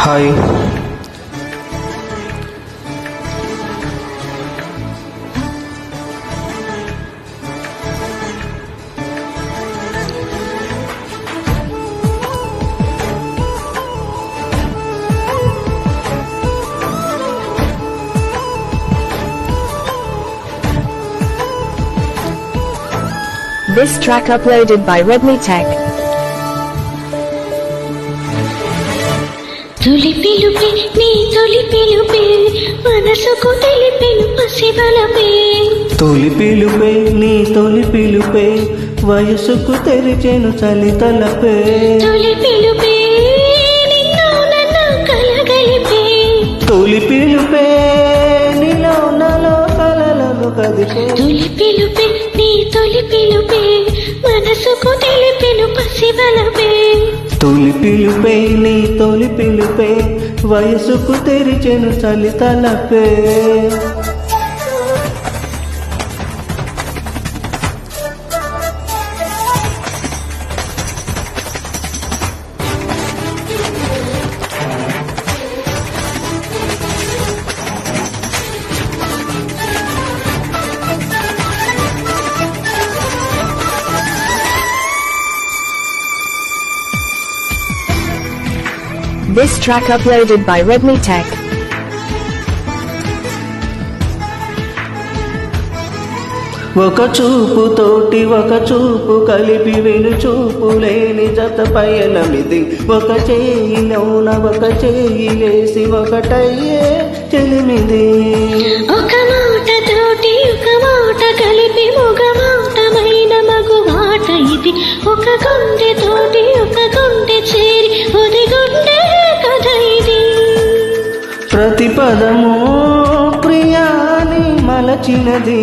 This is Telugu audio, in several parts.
Hi. This track uploaded by Redmi Tech. తొలి పిలుపే నీ తొలి పిలుపే మనసుకు తెలిపెను పసిబలపే. తొలి పిలుపే నీ తొలి పిలుపే వయసుకు తెరిచెను చలితలపే. తొలి పిలుపే నిన్ను నన్ను కలగలిపే. తొలి పిలుపే నీలో నాలో కలలను కదిపే. తొలి పిలుపే నీ తొలి పిలుపే మనసుకు తెలిపెను పసిబలపే. తొలి పిలుపే నీ తొలి పిలుపే వయసుకు తెరిచెను చలితలపే. This track uploaded by Redmi Tech. ఒక చూపు తోటి ఒక చూపు కలిపి వెను చూపు లేని జత పయనమిది. ఒక చేయిలోన ఒక చేయి లేసి ఒకటయ్యే చెలిమిది. ఒక మాట తోటి ఒక మాట కలిపి ఒక మాటమైన మగు మాట ఇది. ఒక గుండె తోటి ఒక గుండె చేరి ఒది గుండె కథ ఇది. ప్రతి పదము ప్రియాని మలచినది.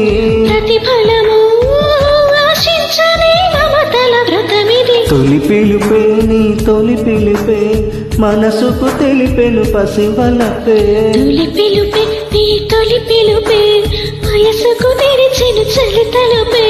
ప్రతిఫలము ఆశించని మమతల వ్రతమిది. తొలి పిలుపే నీ తొలి పిలుపే మనసుకు తెలిపెను పసివలపే. తొలి పిలుపే నీ తొలి పిలుపే వయసుకు తెరిచెను చలితలపే.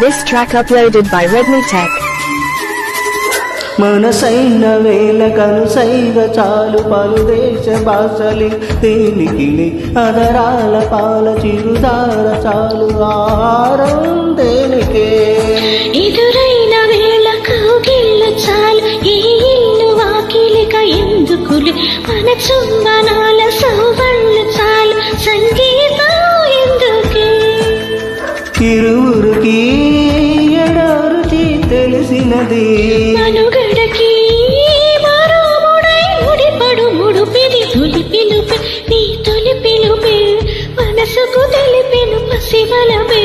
This track uploaded by Redmi Tech. మనసైన వేల కనుసైగ చాలు పలు దేశ భాషలి తేలికిలి. అదరాల పాల చిరుదార చాలు ఆహారం దేనికే. ఎదురైన వేళ కౌగిళ్ళు చాలు ఈ ఇల్లు వాకిలిక ఎందుకులు. మన చుంబనాల సౌవళ్ళు చాలు సంగీతం ఎందుకే. ఇరువురికి ఎడరుచి తెలిసినది. మనుగడకి మరో ముడై ముడిపడు ముడుపిది. తొలి పిలుపే నీ తొలి పిలుపే మనసుకు తెలిపెను పసిబలపే.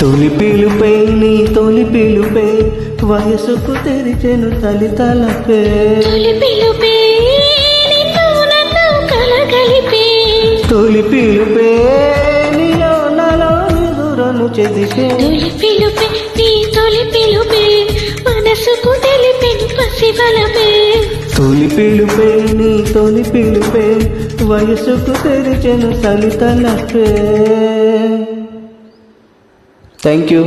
తొలి పిలుపే నీ తొలి పిలుపే వయసుకు తెరిచెను తలితలపే. తొలి పిలుపే నిన్ను నన్ను కలగలిపే. తొలి పిలుపే నీలో నాలో ఎదురను చెదిపే. తొలి పిలుపే నీ తొలి పిలుపే మనసుకు తెలిపెను పసిబలపే. తొలి పిలుపే నీ తొలి పిలుపే వయసుకు తెరిచెను తలితలపే. Thank you.